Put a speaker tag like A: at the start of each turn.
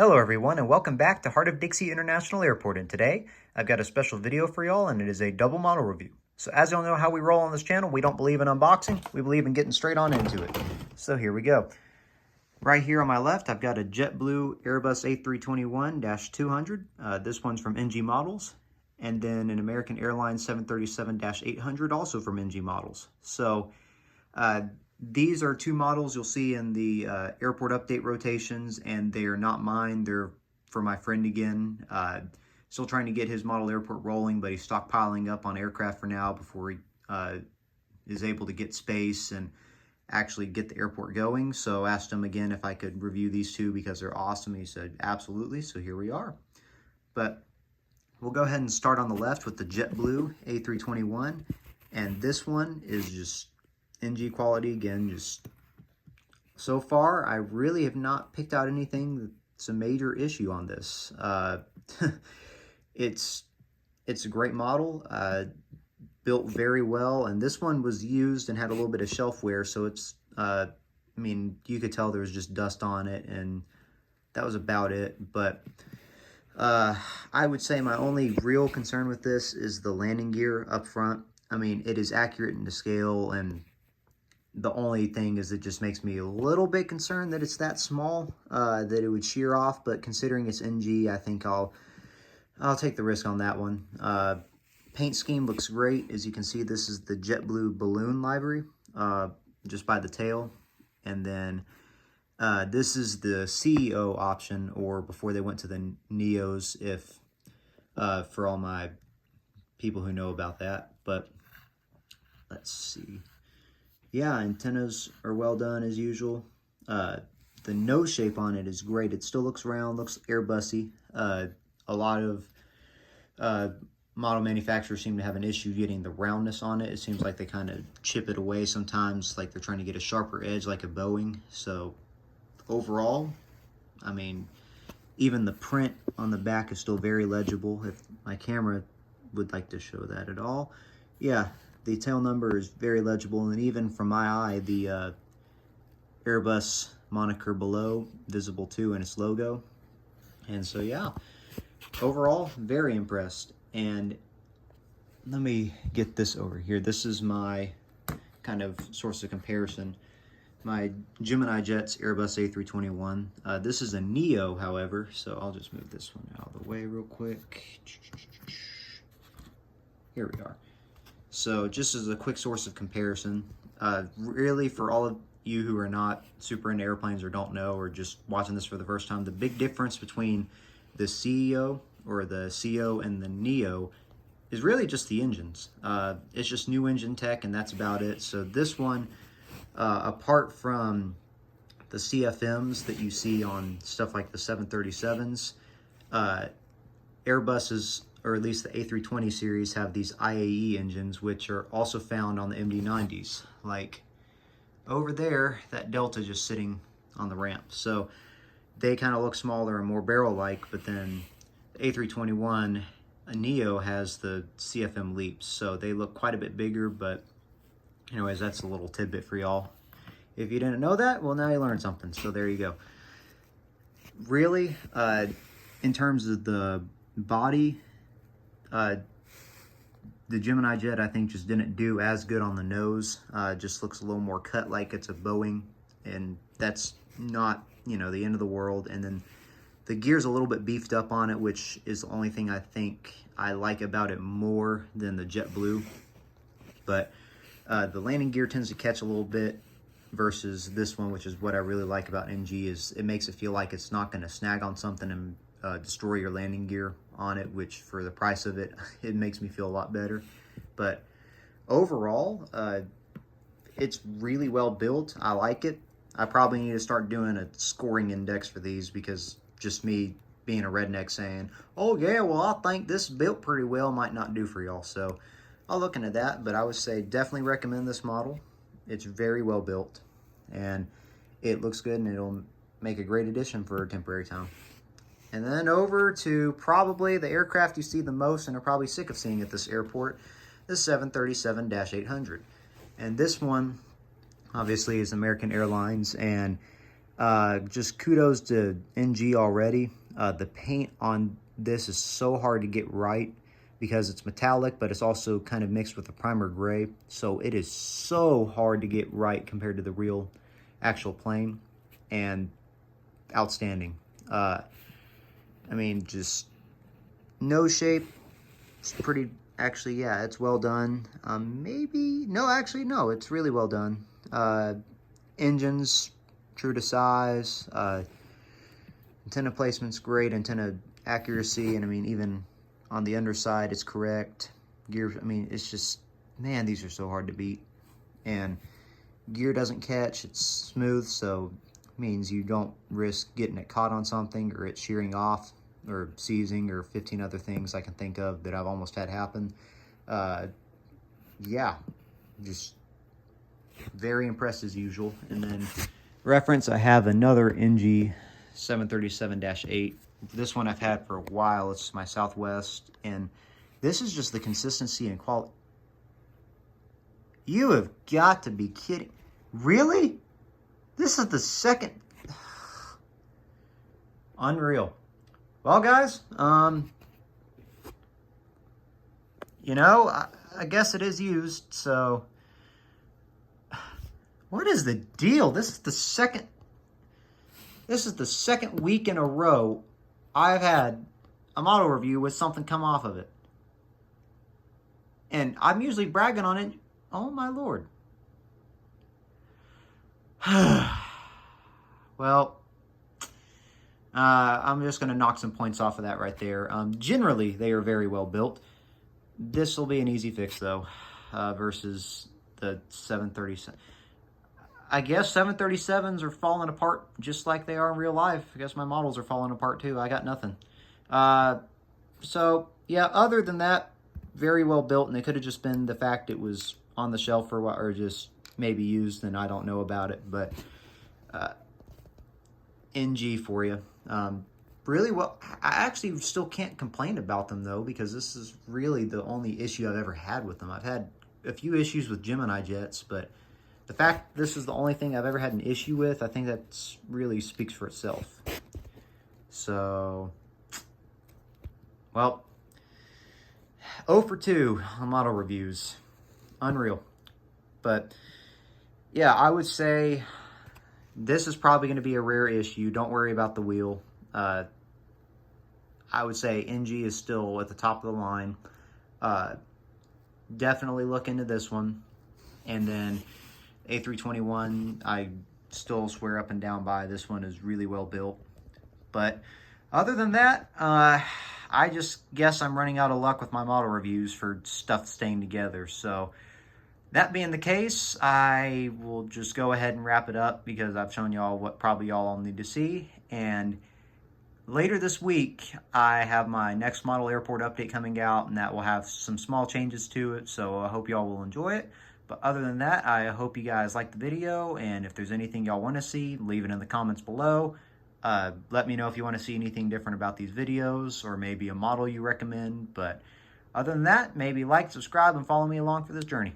A: Hello everyone and welcome back to Heart of Dixie International Airport, and today I've got a special video for y'all and it is a double model review. So as y'all know how we roll on this channel, we don't believe in unboxing, we believe in getting straight on into it. So here we go. Right here on my left I've got a JetBlue Airbus A321-200. This one's from NG Models, and then an American Airlines 737-800 also from NG Models. So these are two models you'll see in the airport update rotations, and they are not mine. They're for my friend again. Still trying to get his model airport rolling, but he's stockpiling up on aircraft for now before he is able to get space and actually get the airport going. So I asked him again if I could review these two because they're awesome. He said absolutely, so here we are. But we'll go ahead and start on the left with the JetBlue A321, and this one is just NG quality again. Just so far I really have not picked out anything that's a major issue on this. It's a great model, built very well, and this one was used and had a little bit of shelf wear, so it's I mean, you could tell there was just dust on it, and that was about it. But I would say my only real concern with this is the landing gear up front. I mean, it is accurate and to scale, and the only thing is it just makes me a little bit concerned that it's that small, that it would shear off. But considering it's NG, I think I'll take the risk on that one. Paint scheme looks great. As you can see, this is the JetBlue balloon livery, just by the tail. And then this is the CEO option, or before they went to the Neos, if for all my people who know about that. But let's see. Yeah, antennas are well done as usual. The nose shape on it is great. It still looks round, looks Airbusy. A lot of model manufacturers seem to have an issue getting the roundness on it. It seems like they kind of chip it away sometimes, like they're trying to get a sharper edge like a Boeing. So overall, I mean, even the print on the back is still very legible. If my camera would like to show that at all. Yeah. The tail number is very legible, and even from my eye, the Airbus moniker below visible too in its logo. And so yeah, overall very impressed. And let me get this over here. This is my kind of source of comparison. My Gemini Jets Airbus A321. This is a Neo, however, so I'll just move this one out of the way real quick. Here we are. So just as a quick source of comparison, really for all of you who are not super into airplanes or don't know, or just watching this for the first time, the big difference between the CEO or the CO and the Neo is really just the engines. It's just new engine tech, and that's about it. So this one, apart from the CFMs that you see on stuff like the 737s, Airbus's, or at least the A320 series, have these IAE engines, which are also found on the MD-90s. Like over there, that Delta just sitting on the ramp. So they kind of look smaller and more barrel-like, but then the A321 Neo has the CFM LEAPs, so they look quite a bit bigger. But anyways, that's a little tidbit for y'all. If you didn't know that, well, now you learned something, so there you go. Really, in terms of the body, the Gemini Jet, I think, just didn't do as good on the nose. Just looks a little more cut like it's a Boeing, and that's not, the end of the world. And then the gear's a little bit beefed up on it, which is the only thing I think I like about it more than the JetBlue. But the landing gear tends to catch a little bit versus this one, which is what I really like about NG, is it makes it feel like it's not going to snag on something and destroy your landing gear on it, which for the price of it, it makes me feel a lot better. But overall, it's really well built. I like it. I probably need to start doing a scoring index for these, because just me being a redneck saying, oh yeah, well, I think this is built pretty well, might not do for y'all. So I'll look into that, but I would say definitely recommend this model. It's very well built, and it looks good, and it'll make a great addition for a temporary town. And then over to probably the aircraft you see the most and are probably sick of seeing at this airport, the 737-800. And this one, obviously, is American Airlines, and Just kudos to NG already. The paint on this is so hard to get right because it's metallic, but it's also kind of mixed with a primer gray. So it is so hard to get right compared to the real actual plane, and outstanding. I mean, just nose shape, it's pretty, actually, yeah, it's well done. Maybe, no, actually, no, it's really well done. Engines, true to size. Antenna placement's great, antenna accuracy, and I mean, even on the underside, it's correct. Gear, I mean, it's just, man, these are so hard to beat. And gear doesn't catch, it's smooth, so it means you don't risk getting it caught on something or it shearing off or seizing or 15 other things I can think of that I've almost had happen. Yeah, just very impressed as usual. And then reference, I have another NG 737-8. This one I've had for a while. It's my Southwest, and this is just the consistency and quality. You have got to be kidding. Really? This is the second. Unreal. Well, guys, you know, I guess it is used, so what is the deal? This is the second week in a row I've had a model review with something come off of it. And I'm usually bragging on it. Oh my Lord. Well, I'm just going to knock some points off of that right there. Generally, they are very well built. This will be an easy fix, though, versus the 737. I guess 737s are falling apart just like they are in real life. I guess my models are falling apart, too. I got nothing. So, yeah, other than that, very well built, and it could have just been the fact it was on the shelf for a while, or just maybe used, and I don't know about it, but NG for you. Really well. I actually still can't complain about them, though, because this is really the only issue I've ever had with them. I've had a few issues with Gemini jets, but the fact this is the only thing I've ever had an issue with, I think that really speaks for itself. So, well, 0 for 2 on model reviews. Unreal. But, yeah, I would say this is probably going to be a rare issue. Don't worry about the wheel. I would say NG is still at the top of the line. Definitely look into this one. And then A321, I still swear up and down by. This one is really well built. But other than that, I just guess I'm running out of luck with my model reviews for stuff staying together. So that being the case, I will just go ahead and wrap it up because I've shown y'all what probably y'all all need to see. And later this week, I have my next model airport update coming out, and that will have some small changes to it. So I hope y'all will enjoy it. But other than that, I hope you guys liked the video, and if there's anything y'all want to see, leave it in the comments below. Let me know if you want to see anything different about these videos, or maybe a model you recommend. But other than that, maybe like, subscribe, and follow me along for this journey.